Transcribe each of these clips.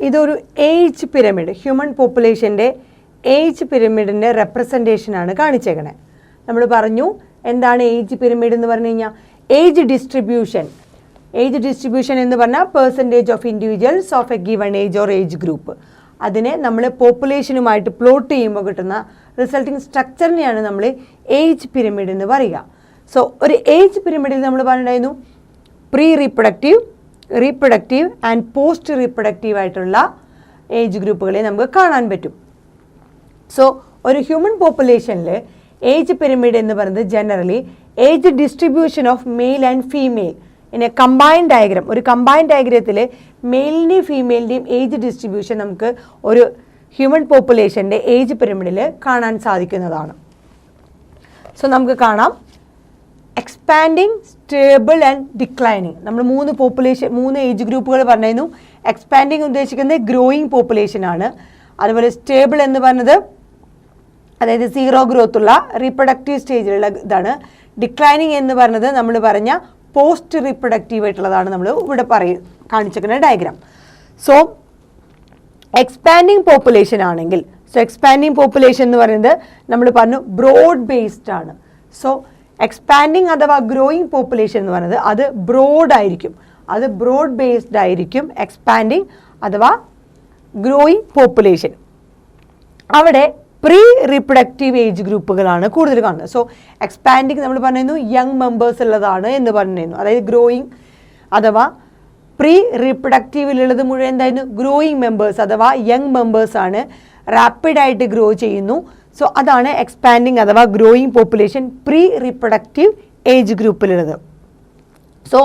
ഇതൊരു age pyramid, human പോപ്പുലേഷൻ്റെ age പിരമിഡിൻ്റെ റെപ്രസെൻറ്റേഷനാണ് കാണിച്ചേക്കണേ. നമ്മൾ പറഞ്ഞു എന്താണ് ഏജ് പിരമിഡ് എന്ന് പറഞ്ഞു കഴിഞ്ഞാൽ ഏജ് ഡിസ്ട്രിബ്യൂഷൻ. ഏജ് ഡിസ്ട്രിബ്യൂഷൻ എന്ന് പറഞ്ഞാൽ percentage of individuals of A given age or age group. അതിനെ നമ്മൾ പോപ്പുലേഷനുമായിട്ട് പ്ലോട്ട് ചെയ്യുമ്പോൾ കിട്ടുന്ന റിസൾട്ടിങ് സ്ട്രക്ചറിനെയാണ് നമ്മൾ ഏജ് പിരമിഡ് എന്ന് പറയുക. സോ ഒരു ഏജ് പിരമിഡിൽ നമ്മൾ പറഞ്ഞിട്ടുണ്ടായിരുന്നു pre reproductive, reproductive and post reproductive ആയിട്ടുള്ള ഏജ് ഗ്രൂപ്പുകളെ നമുക്ക് കാണാൻ പറ്റും. സോ ഒരു ഹ്യൂമൻ പോപ്പുലേഷനിൽ ഏജ് പിരമിഡ് എന്ന് പറയുന്നത് generally age distribution of male and female in A combined diagram. ഒരു കമ്പൈൻഡ് ഡയഗ്രത്തിൽ മെയിലിൻ്റെയും ഫീമെയിലിൻ്റെയും ഏജ് ഡിസ്ട്രിബ്യൂഷൻ നമുക്ക് ഒരു ഹ്യൂമൻ പോപ്പുലേഷൻ്റെ ഏജ് പിരമിഡിൽ കാണാൻ സാധിക്കുന്നതാണ്. സോ നമുക്ക് കാണാം എക്സ്പാൻഡിങ്, സ്റ്റേബിൾ ആൻഡ് ഡിക്ലൈനിങ്. നമ്മൾ മൂന്ന് ഏജ് ഗ്രൂപ്പുകൾ പറഞ്ഞിരുന്നു. എക്സ്പാൻഡിങ് ഉദ്ദേശിക്കുന്നത് ഗ്രോയിങ് പോപ്പുലേഷൻ ആണ്. അതുപോലെ സ്റ്റേബിൾ എന്ന് പറഞ്ഞത് അതായത് സീറോ ഗ്രോത്ത് ഉള്ള റീപ്രൊഡക്റ്റീവ് സ്റ്റേജിലുള്ള ഇതാണ്. ഡിക്ലൈനിങ് എന്ന് പറഞ്ഞത് നമ്മൾ പറഞ്ഞ പോസ്റ്റ് റീപ്രൊഡക്റ്റീവ് ആയിട്ടുള്ളതാണ് നമ്മൾ ഇവിടെ കാണിച്ചിരിക്കുന്ന ഡയഗ്രാം. സോ എക്സ്പാൻഡിങ് പോപ്പുലേഷൻ ആണെങ്കിൽ, സോ എക്സ്പാൻഡിങ് പോപ്പുലേഷൻ എന്ന് പറയുന്നത് നമ്മൾ പറഞ്ഞു ബ്രോഡ് ബേസ്ഡ് ആണ്. സോ എക്സ്പാൻഡിങ് അഥവാ ഗ്രോയിങ് പോപ്പുലേഷൻ എന്ന് പറയുന്നത് അത് ബ്രോഡ് ആയിരിക്കും, അത് ബ്രോഡ് ബേസ്ഡ് ആയിരിക്കും. എക്സ്പാൻഡിങ് അഥവാ ഗ്രോയിങ് പോപ്പുലേഷൻ അവിടെ പ്രീ റീപ്രൊഡക്റ്റീവ് ഏജ് ഗ്രൂപ്പുകളാണ് കൂടുതൽ കാണുന്നത്. സോ എക്സ്പാൻഡിങ് നമ്മൾ പറഞ്ഞിരുന്നു യങ് മെമ്പേഴ്സ് ഉള്ളതാണ് എന്ന് പറഞ്ഞിരുന്നു. അതായത് ഗ്രോയിങ് അഥവാ പ്രീ റീപ്രൊഡക്റ്റീവിലുള്ളത് മുഴുവൻ എന്തായിരുന്നു ഗ്രോയിങ് മെമ്പേഴ്സ് അഥവാ യങ് മെമ്പേഴ്സ് ആണ്, റാപ്പിഡായിട്ട് ഗ്രോ ചെയ്യുന്നു. സോ അതാണ് എക്സ്പാൻഡിങ് അഥവാ growing population pre reproductive age ഗ്രൂപ്പിലുള്ളത്. സോ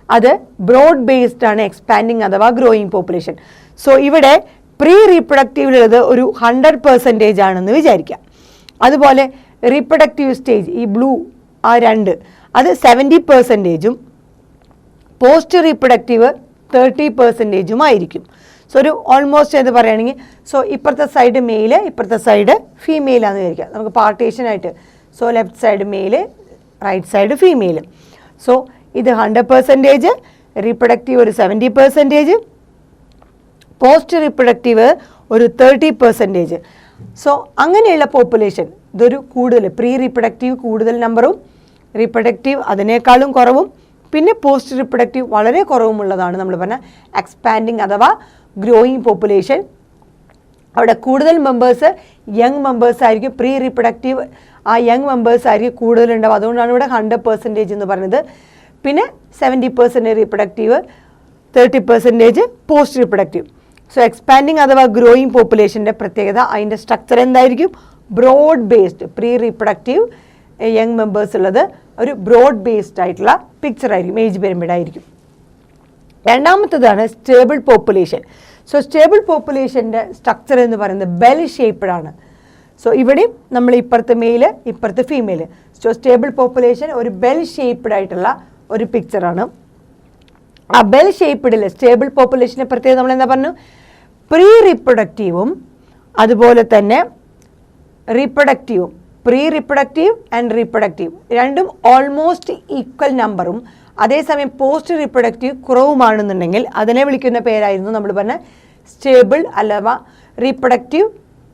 അത് ബ്രോഡ് ബേസ്ഡ് ആണ് എക്സ്പാൻഡിങ് അഥവാ ഗ്രോയിങ് പോപ്പുലേഷൻ. സോ ഇവിടെ പ്രീ റീപ്രൊഡക്റ്റീവിലുള്ളത് ഒരു 100% ആണെന്ന് വിചാരിക്കാം. അതുപോലെ റീപ്രൊഡക്റ്റീവ് സ്റ്റേജ് ഈ ബ്ലൂ ആ രണ്ട് അത് 70%ഉം പോസ്റ്റ് റീപ്രൊഡക്റ്റീവ് 30%ഉം ആയിരിക്കും. സോ ഒരു ഓൾമോസ്റ്റ് എന്ന് പറയുകയാണെങ്കിൽ സോ ഇപ്പുറത്തെ സൈഡ് മെയില് ഇപ്പുറത്തെ സൈഡ് ഫീമെയിലാണെന്ന് വിചാരിക്കാം. നമുക്ക് പാർട്ടീഷനായിട്ട് so left side male right side female. So ഇത് 100%, റീപ്രൊഡക്റ്റീവ് ഒരു 70%, പോസ്റ്റ് റീപ്രൊഡക്റ്റീവ് ഒരു 30%. സോ അങ്ങനെയുള്ള പോപ്പുലേഷൻ ഇതൊരു കൂടുതൽ പ്രീ റീപ്രൊഡക്റ്റീവ് കൂടുതൽ നമ്പറും റീപ്രൊഡക്റ്റീവ് അതിനേക്കാളും കുറവും പിന്നെ പോസ്റ്റ് റീപ്രൊഡക്റ്റീവ് വളരെ കുറവുമുള്ളതാണ് നമ്മൾ പറഞ്ഞ എക്സ്പാൻഡിങ് അഥവാ ഗ്രോയിങ് പോപ്പുലേഷൻ. അവിടെ കൂടുതൽ മെമ്പേഴ്സ് യങ് മെമ്പേഴ്സ് ആയിരിക്കും. പ്രീ റീപ്രൊഡക്റ്റീവ് ആ യങ് മെമ്പേഴ്സ് ആയിരിക്കും കൂടുതലുണ്ടാവും. അതുകൊണ്ടാണ് ഇവിടെ 100% എന്ന് പറയുന്നത്. പിന്നെ 70% reproductive, 30% post reproductive. So expanding അഥവാ ഗ്രോയിങ് പോപ്പുലേഷൻ്റെ പ്രത്യേകത അതിൻ്റെ സ്ട്രക്ചർ എന്തായിരിക്കും broad based. Pre reproductive young members ഉള്ളത് ഒരു ബ്രോഡ് ബേസ്ഡ് ആയിട്ടുള്ള പിക്ചർ ആയിരിക്കും, ഏജ് പിരമിഡ് ആയിരിക്കും. രണ്ടാമത്തേതാണ് സ്റ്റേബിൾ പോപ്പുലേഷൻ. സോ സ്റ്റേബിൾ പോപ്പുലേഷൻ്റെ സ്ട്രക്ചർ എന്ന് പറയുന്നത് ബെൽ ഷേപ്പ്ഡ് ആണ്. സോ ഇവിടെയും നമ്മൾ ഇപ്പുറത്ത് മെയില് ഇപ്പുറത്ത് ഫീമെയിൽ. സോ സ്റ്റേബിൾ പോപ്പുലേഷൻ ഒരു ബെൽ ഷേപ്പ്ഡ് ആയിട്ടുള്ള ഒരു പിക്ചറാണ്. ആ ബെൽ ഷേപ്പ്ഡിൽ സ്റ്റേബിൾ പോപ്പുലേഷനെ പ്രത്യേകം നമ്മൾ എന്താ പറഞ്ഞു പ്രീ റീപ്രൊഡക്റ്റീവും അതുപോലെ തന്നെ റീപ്രൊഡക്റ്റീവും പ്രീ റീപ്രൊഡക്റ്റീവ് ആൻഡ് റീപ്രൊഡക്റ്റീവ് രണ്ടും ഓൾമോസ്റ്റ് ഈക്വൽ നമ്പറും അതേസമയം പോസ്റ്റ് റീപ്രൊഡക്റ്റീവ് കുറവുമാണെന്നുണ്ടെങ്കിൽ അതിനെ വിളിക്കുന്ന പേരായിരുന്നു നമ്മൾ പറഞ്ഞ സ്റ്റേബിൾ അഥവാ റീപ്രൊഡക്റ്റീവ്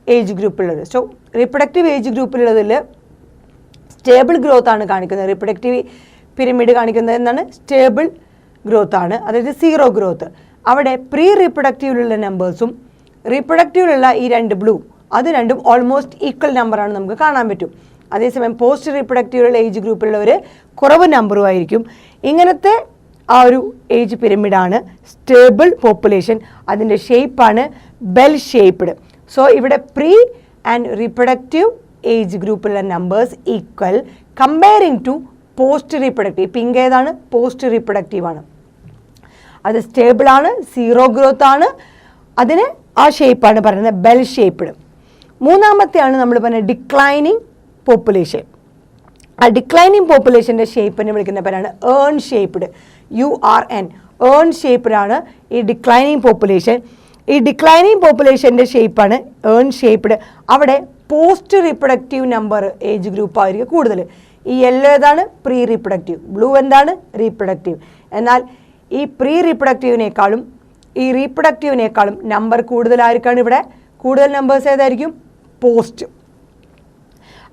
ഏജ് ഗ്രൂപ്പിലുള്ളത്. സോ റീപ്രൊഡക്റ്റീവ് ഏജ് ഗ്രൂപ്പിലുള്ളതിൽ സ്റ്റേബിൾ ഗ്രോത്ത് ആണ് കാണിക്കുന്നത്. റീപ്രൊഡക്റ്റീവ് പിരമിഡ് കാണിക്കുന്നത് എന്താണ് സ്റ്റേബിൾ ഗ്രോത്ത് ആണ്, അതായത് സീറോ ഗ്രോത്ത്. അവിടെ പ്രീ റീപ്രൊഡക്റ്റീവിലുള്ള നമ്പേഴ്സും റീപ്രൊഡക്റ്റീവിലുള്ള ഈ രണ്ട് ബ്ലൂ അത് രണ്ടും ഓൾമോസ്റ്റ് ഈക്വൽ നമ്പറാണ് നമുക്ക് കാണാൻ പറ്റും. അതേസമയം പോസ്റ്റ് റീപ്രൊഡക്റ്റീവുള്ള ഏജ് ഗ്രൂപ്പിലുള്ളവർ കുറവ് നമ്പറും ആയിരിക്കും. ഇങ്ങനത്തെ ആ ഒരു ഏജ് പിരമിഡാണ് സ്റ്റേബിൾ പോപ്പുലേഷൻ. അതിൻ്റെ ഷേപ്പാണ് ബെൽ ഷേപ്പ്ഡ്. സോ ഇവിടെ പ്രീ ആൻഡ് റീപ്രൊഡക്റ്റീവ് ഏജ് ഗ്രൂപ്പിലുള്ള numbers equal comparing to post reproductive. Pink ഏതാണ് പോസ്റ്റ് റീപ്രൊഡക്റ്റീവ് ആണ്, അത് സ്റ്റേബിളാണ്, സീറോ ഗ്രോത്ത് ആണ്, അതിന് ആ ഷേപ്പാണ് പറയുന്നത് ബെൽ ഷേപ്പ്ഡ്. മൂന്നാമത്തെയാണ് നമ്മൾ പറഞ്ഞ ഡിക്ലൈനിങ് പോപ്പുലേഷൻ. ആ ഡിക്ലൈനിങ് പോപ്പുലേഷൻ്റെ ഷേപ്പിനെ വിളിക്കുന്ന പേരാണ് ഏൺ ഷേപ്പ്ഡ്, URN. ഏൺ ഷേപ്പ്ഡാണ് ഈ ഡിക്ലൈനിങ് പോപ്പുലേഷൻ. ഈ ഡിക്ലൈനിങ് പോപ്പുലേഷൻ്റെ ഷേപ്പാണ് ഏൺ ഷേപ്പ്ഡ്. അവിടെ post reproductive number age group ആയിരിക്കും കൂടുതൽ. ഈ യെല്ലോ ഏതാണ് പ്രീ റീപ്രൊഡക്റ്റീവ്, ബ്ലൂ എന്താണ് റീപ്രൊഡക്റ്റീവ്. എന്നാൽ ഈ പ്രീ റീപ്രൊഡക്റ്റീവിനേക്കാളും ഈ റീപ്രൊഡക്റ്റീവിനേക്കാളും നമ്പർ കൂടുതലായിരിക്കാണ് ഇവിടെ. കൂടുതൽ നമ്പേഴ്സ് ഏതായിരിക്കും? പോസ്റ്റ്,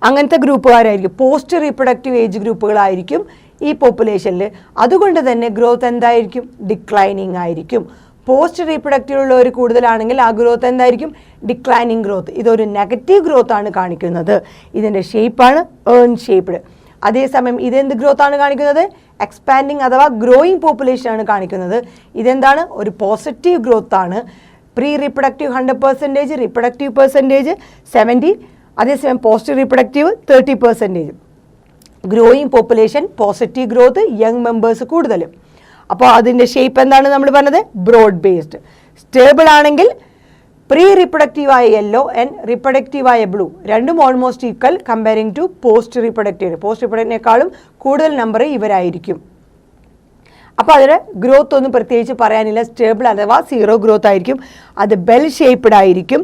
അങ്ങനത്തെ ഗ്രൂപ്പുകാരായിരിക്കും. പോസ്റ്റ് റീപ്രൊഡക്റ്റീവ് ഏജ് ഗ്രൂപ്പുകളായിരിക്കും ഈ പോപ്പുലേഷനിൽ. അതുകൊണ്ട് തന്നെ ഗ്രോത്ത് എന്തായിരിക്കും? ഡിക്ലൈനിങ് ആയിരിക്കും. പോസ്റ്റ് റീപ്രൊഡക്റ്റീവ് ഉള്ളവർ കൂടുതലാണെങ്കിൽ ആ ഗ്രോത്ത് എന്തായിരിക്കും? Declining growth. ഇതൊരു നെഗറ്റീവ് ഗ്രോത്ത് ആണ് കാണിക്കുന്നത്. ഇതിൻ്റെ ഷേപ്പാണ് ഏൺ ഷേപ്ഡ്. അതേസമയം ഇതെന്ത് ഗ്രോത്ത് ആണ് കാണിക്കുന്നത്? എക്സ്പാൻഡിങ് അഥവാ ഗ്രോയിങ് പോപ്പുലേഷൻ ആണ് കാണിക്കുന്നത്. ഇതെന്താണ്? ഒരു പോസിറ്റീവ് ഗ്രോത്ത് ആണ്. പ്രീ റീപ്രൊഡക്റ്റീവ് 100%, റീപ്രൊഡക്റ്റീവ് പെർസെൻറ്റേജ് 70, അതേസമയം post reproductive 30%. Growing population, positive growth, young members കൂടുതലും. അപ്പോൾ അതിൻ്റെ ഷേപ്പ് എന്താണ് നമ്മൾ പറഞ്ഞത്? Broad based. സ്റ്റേബിൾ ആണെങ്കിൽ പ്രീ റീപ്രൊഡക്റ്റീവായ യെല്ലോ ആൻഡ് റീപ്രൊഡക്റ്റീവായ ബ്ലൂ രണ്ടും almost equal comparing to post reproductive. Post റീപ്രൊഡക്റ്റിനേക്കാളും കൂടുതൽ നമ്പർ ഇവരായിരിക്കും. അപ്പോൾ അതിന് ഗ്രോത്ത് ഒന്നും പ്രത്യേകിച്ച് പറയാനില്ല. സ്റ്റേബിൾ അഥവാ സീറോ ഗ്രോത്ത് ആയിരിക്കും. അത് ബെൽ ഷേപ്ഡ് ആയിരിക്കും.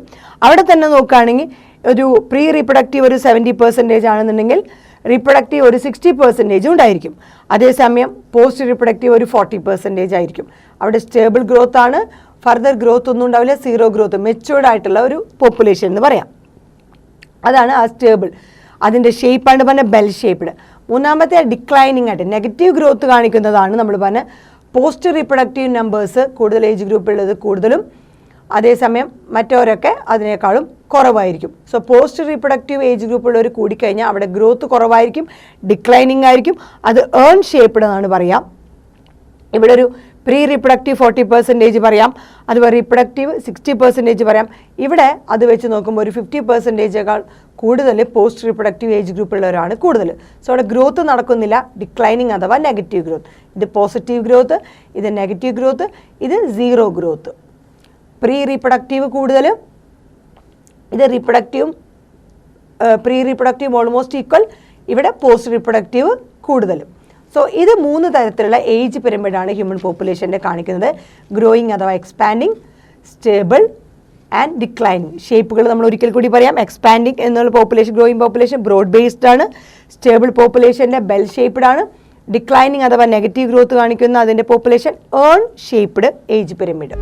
അവിടെ തന്നെ നോക്കുകയാണെങ്കിൽ ഒരു പ്രീ റീപ്രൊഡക്റ്റീവ് ഒരു 70% ആണെന്നുണ്ടെങ്കിൽ റീപ്രൊഡക്റ്റീവ് ഒരു 60% ഉണ്ടായിരിക്കും. അതേസമയം പോസ്റ്റ് റീപ്രൊഡക്റ്റീവ് ഒരു 40% ആയിരിക്കും. അവിടെ സ്റ്റേബിൾ ഗ്രോത്ത് ആണ്. ഫർദർ ഗ്രോത്ത് ഒന്നും ഉണ്ടാവില്ല. സീറോ ഗ്രോത്ത്, മെച്യൂർഡ് ആയിട്ടുള്ള ഒരു പോപ്പുലേഷൻ എന്ന് പറയാം. അതാണ് ആ സ്റ്റേബിൾ. അതിൻ്റെ ഷേപ്പാണ് പറഞ്ഞ ബെൽ ഷേപ്ഡ്. മൂന്നാമത്തെ ഡിക്ലൈനിങ് ആയിട്ട് നെഗറ്റീവ് ഗ്രോത്ത് കാണിക്കുന്നതാണ് നമ്മൾ പറഞ്ഞ പോസ്റ്റ് റീപ്രൊഡക്റ്റീവ് നമ്പേഴ്സ് കൂടുതൽ ഏജ് ഗ്രൂപ്പുള്ളത് കൂടുതലും, അതേസമയം മറ്റവരൊക്കെ അതിനേക്കാളും കുറവായിരിക്കും. സോ പോസ്റ്റ് റീപ്രൊഡക്റ്റീവ് ഏജ് ഗ്രൂപ്പുള്ളവർ കൂടിക്കഴിഞ്ഞാൽ അവിടെ ഗ്രോത്ത് കുറവായിരിക്കും, ഡിക്ലൈനിങ് ആയിരിക്കും. അത് ഏൺ ഷേപ്ഡ് എന്നാണ് പറയാം. ഇവിടെ ഒരു പ്രീ റീപ്രൊഡക്റ്റീവ് 40% പറയാം, അതുപോലെ റീപ്രൊഡക്റ്റീവ് 60% പറയാം. ഇവിടെ അത് വെച്ച് നോക്കുമ്പോൾ ഒരു 50%-യേക്കാൾ കൂടുതൽ പോസ്റ്റ് റീപ്രൊഡക്റ്റീവ് ഏജ് ഗ്രൂപ്പുള്ളവരാണ് കൂടുതൽ. സോ അവിടെ ഗ്രോത്ത് നടക്കുന്നില്ല, ഡിക്ലൈനിങ് അഥവാ നെഗറ്റീവ് ഗ്രോത്ത്. ഇത് പോസിറ്റീവ് ഗ്രോത്ത്, ഇത് നെഗറ്റീവ് ഗ്രോത്ത്, ഇത് സീറോ ഗ്രോത്ത്. പ്രീ റീപ്രൊഡക്റ്റീവ് കൂടുതൽ, ഇത് റീപ്രൊഡക്റ്റീവും പ്രീ റീപ്രൊഡക്റ്റീവ് ഓൾമോസ്റ്റ് ഈക്വൽ, ഇവിടെ പോസ്റ്റ് റീപ്രൊഡക്റ്റീവ് കൂടുതലും. സോ ഇത് 3 തരത്തിലുള്ള ഏജ് പിരമിഡാണ് ഹ്യൂമൻ പോപ്പുലേഷൻ്റെ കാണിക്കുന്നത്. ഗ്രോയിങ് അഥവാ എക്സ്പാൻഡിങ്, സ്റ്റേബിൾ ആൻഡ് ഡിക്ലൈനിങ്. ഷേപ്പുകൾ നമ്മൾ ഒരിക്കൽ കൂടി പറയാം. എക്സ്പാൻഡിങ് എന്നുള്ള population, growing population broad based ആണ്. സ്റ്റേബിൾ പോപ്പുലേഷൻ്റെ ബെൽ ഷേപ്ഡ് ആണ്. ഡിക്ലൈനിങ് അഥവാ നെഗറ്റീവ് ഗ്രോത്ത് കാണിക്കുന്ന അതിൻ്റെ population urn shaped age pyramid.